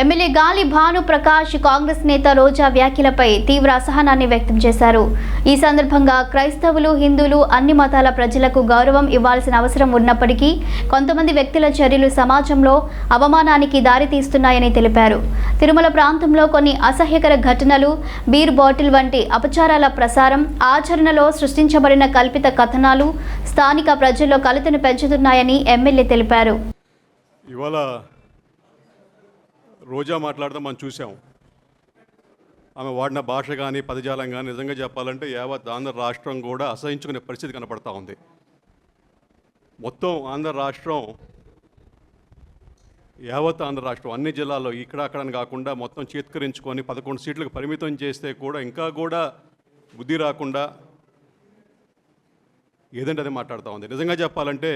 MLA గాలి భాను ప్రకాష్ కాంగ్రెస్ నేత రోజా వ్యాఖ్యలపై తీవ్ర అసహనాన్ని వ్యక్తం చేశారు. ఈ సందర్భంగా క్రైస్తవులు, హిందువులు, అన్ని మతాల ప్రజలకు గౌరవం ఇవ్వాల్సిన అవసరం ఉన్నప్పటికీ కొంతమంది వ్యక్తుల చర్యలు సమాజంలో అవమానానికి దారితీస్తున్నాయని తెలిపారు. తిరుమల ప్రాంతంలో కొన్ని అసహ్యకర ఘటనలు, బీర్ బాటిల్ వంటి అపచారాల ప్రసారం, ఆచరణలో సృష్టించబడిన కల్పిత కథనాలు స్థానిక ప్రజల్లో కలతను పెంచుతున్నాయని ఎమ్మెల్యే తెలిపారు. రోజా మాట్లాడదాం మనం చూసాం. ఆమె వాడిన భాష కానీ పదజాలం కానీ నిజంగా చెప్పాలంటే యావత్ ఆంధ్ర రాష్ట్రం కూడా అసహించుకునే పరిస్థితి కనపడతా ఉంది. మొత్తం ఆంధ్ర రాష్ట్రం, యావత్ ఆంధ్ర రాష్ట్రం అన్ని జిల్లాల్లో ఇక్కడ అక్కడని కాకుండా మొత్తం చేత్కరించుకొని 11 సీట్లకు పరిమితం చేస్తే కూడా ఇంకా కూడా బుద్ధి రాకుండా ఏదంటే అదే మాట్లాడుతూ ఉంది. నిజంగా చెప్పాలంటే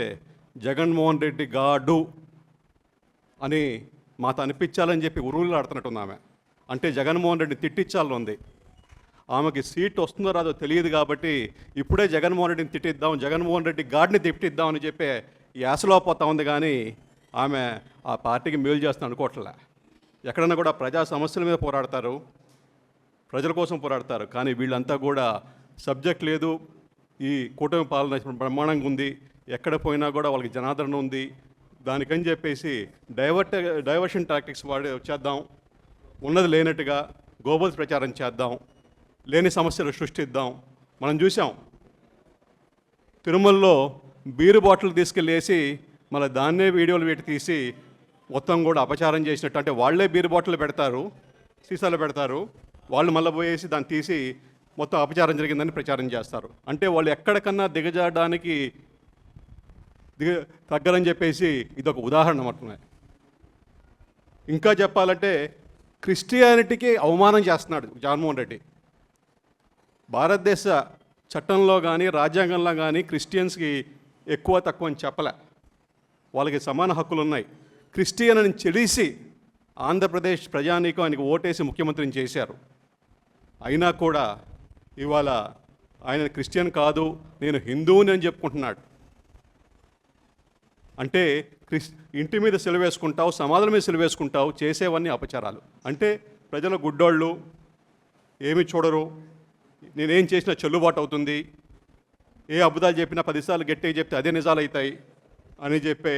జగన్మోహన్ రెడ్డి గాడు అని మాతో అనిపించాలని చెప్పి ఉరువులు ఆడుతున్నట్టుంది ఆమె. అంటే జగన్మోహన్ రెడ్డిని తిట్టించాలని ఉంది. ఆమెకి సీట్ వస్తుందో రాదో తెలియదు కాబట్టి ఇప్పుడే జగన్మోహన్ రెడ్డిని తిట్టిద్దాం, జగన్మోహన్ రెడ్డి గాడిని తిట్టిద్దాం అని చెప్పి యాసలో పోతా ఉంది. కానీ ఆమె ఆ పార్టీకి మేలు చేస్తుంది అనుకోవట్లే. ఎక్కడన్నా కూడా ప్రజా సమస్యల మీద పోరాడతారు, ప్రజల కోసం పోరాడతారు. కానీ వీళ్ళంతా కూడా సబ్జెక్ట్ లేదు, ఈ కూటమి పాలన బ్రహ్మాండంగా ఉంది, ఎక్కడ పోయినా కూడా వాళ్ళకి జనాదరణ ఉంది, దానికని చెప్పేసి డైవర్షన్ టాక్టిక్స్ చేద్దాం, ఉన్నది లేనట్టుగా గోబల్స్ ప్రచారం చేద్దాం, లేని సమస్యలు సృష్టిద్దాం. మనం చూసాం తిరుమలలో బీరు బాటిల్ తీసుకెళ్ళేసి మళ్ళీ దాన్నే వీడియోలు పెట్టి తీసి మొత్తం కూడా అపచారం చేసినట్టు. అంటే వాళ్ళే బీరు బాటిల్ పెడతారు, సీసాలు పెడతారు, వాళ్ళు మళ్ళీ పోయేసి దాన్ని తీసి మొత్తం అపచారం జరిగిందని ప్రచారం చేస్తారు. అంటే వాళ్ళు ఎక్కడికన్నా దిగజాడడానికి తగ్గరని చెప్పేసి ఇదొక ఉదాహరణ మాత్రమే. ఇంకా చెప్పాలంటే క్రిస్టియానిటీకి అవమానం చేస్తున్నాడు జగన్మోహన్ రెడ్డి. భారతదేశ చట్టంలో కానీ రాజ్యాంగంలో కానీ క్రిస్టియన్స్కి ఎక్కువ తక్కువ అని చెప్పలే, వాళ్ళకి సమాన హక్కులు ఉన్నాయి. క్రిస్టియన్ అని చెడిసి ఆంధ్రప్రదేశ్ ప్రజానీకం ఆయనకు ఓటేసి ముఖ్యమంత్రిని చేశారు. అయినా కూడా ఇవాళ ఆయన క్రిస్టియన్ కాదు, నేను హిందువుని అని చెప్పుకుంటున్నాడు. అంటే ఇంటి మీద సెలవేసుకుంటావు, సమాధుల మీద సెలవేసుకుంటావు, చేసేవన్నీ అపచారాలు. అంటే ప్రజలు గుడ్డోళ్ళు, ఏమి చూడరు, నేనేం చేసినా చెల్లుబాటు అవుతుంది, ఏ అబద్ధాలు చెప్పినా 10 సార్లు గట్టిగా చెప్తే అదే నిజాలు అవుతాయి అని చెప్పే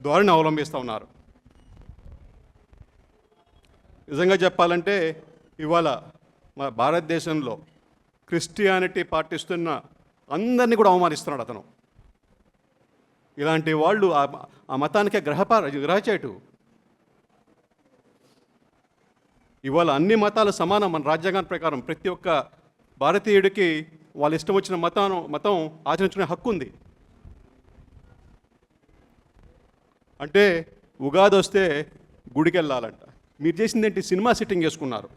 ధోరణి అవలంబిస్తూ ఉన్నారు. నిజంగా చెప్పాలంటే ఇవాళ మన భారతదేశంలో క్రిస్టియానిటీ పాటిస్తున్న అందరినీ కూడా అవమానిస్తున్నాడు అతను. ఇలాంటి వాళ్ళు ఆ మతానికే గ్రహచేటు. ఇవాళ అన్ని మతాలు సమానం మన రాజ్యాంగం ప్రకారం. ప్రతి ఒక్క భారతీయుడికి వాళ్ళు ఇష్టం వచ్చిన మతం ఆచరించుకునే హక్కు ఉంది. అంటే ఉగాది వస్తే గుడికి వెళ్ళాలంట. మీరు చేసింది ఏంటి? సినిమా సెట్టింగ్ వేసుకున్నారు.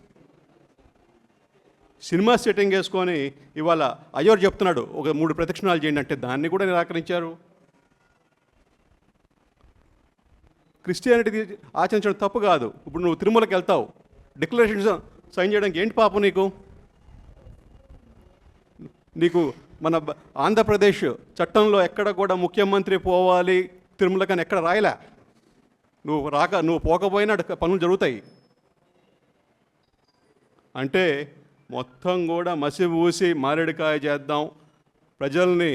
సినిమా సెట్టింగ్ వేసుకొని ఇవాళ అయ్యోరు చెప్తున్నాడు ఒక 3 ప్రదక్షిణాలు చేయండి అంటే దాన్ని కూడా నిరాకరించారు. క్రిస్టియానిటీ ఆచరించడం తప్పు కాదు. ఇప్పుడు నువ్వు తిరుమలకి వెళ్తావు, డిక్లరేషన్స్ సైన్ చేయడానికి ఏంటి పాపం నీకు మన ఆంధ్రప్రదేశ్ చట్టంలో ఎక్కడ కూడా ముఖ్యమంత్రి పోవాలి తిరుమలకి అని ఎక్కడ రాయలే. నువ్వు పోకపోయినా పనులు జరుగుతాయి. అంటే మొత్తం కూడా మసి ఊసి మారేడుకాయ చేద్దాం, ప్రజల్ని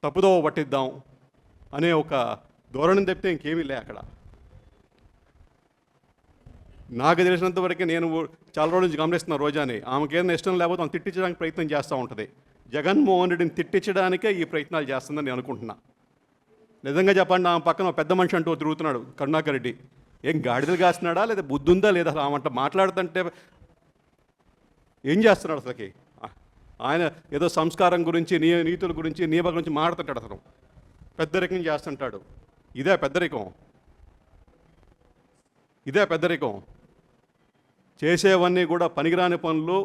తప్పుదోవ పట్టిద్దాం అనే ఒక ధోరణి తప్పితే ఇంకేమీ లే అక్కడ. నాకు తెలిసినంతవరకు నేను చాలా రోజుల నుంచి గమనిస్తున్నా రోజాని. ఆమెకి ఏదైనా ఇష్టం లేకపోతే ఆమె తిట్టించడానికి ప్రయత్నం చేస్తూ ఉంటుంది. జగన్మోహన్ రెడ్డిని తిట్టించడానికే ఈ ప్రయత్నాలు చేస్తుందని నేను అనుకుంటున్నా. నిజంగా చెప్పండి, ఆమె పక్కన పెద్ద మనిషి అంటూ తిరుగుతున్నాడు కరుణాకర్ రెడ్డి. ఏం గాడిదలు కాస్తున్నాడా లేదా బుద్ధి ఉందా లేదా? అసలు ఆమె మాట్లాడుతుంటే ఏం చేస్తున్నాడు అసలుకి? ఆయన ఏదో సంస్కారం గురించి, నీతుల గురించి, నియమ గురించి మాట్లాడుతుంటాడు. అసలు పెద్దరికం చేస్తుంటాడు. ఇదే పెద్దరికం. చేసేవన్నీ కూడా పనికిరాని పనులు,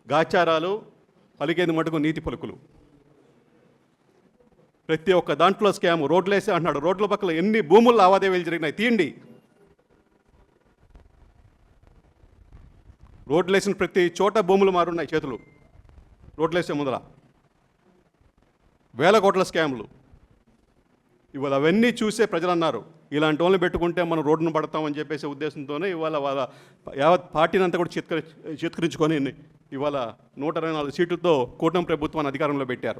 గాచారాలు, పలికేది మటుకు నీతి పలుకులు. ప్రతి ఒక్క దాంట్లో స్కామ్. రోడ్లు వేసే అంటున్నాడు. రోడ్ల పక్కల ఎన్ని భూములు లావాదేవీలు జరిగినాయి తీయండి. రోడ్లు వేసిన ప్రతి చోట భూములు మారున్నాయి చేతులు. రోడ్లు వేసే ముందర వేల కోట్ల స్కామ్లు. ఇవాళ అవన్నీ చూసే ప్రజలు అన్నారు ఇలాంటి వాళ్ళని పెట్టుకుంటే మనం రోడ్డును పడతామని చెప్పేసి ఉద్దేశంతోనే ఇవాళ వాళ్ళ యావత్ పార్టీని అంతా కూడా చిత్కరించుకొని ఇవాళ 124 సీట్లతో కూటమి ప్రభుత్వాన్ని అధికారంలో పెట్టారు.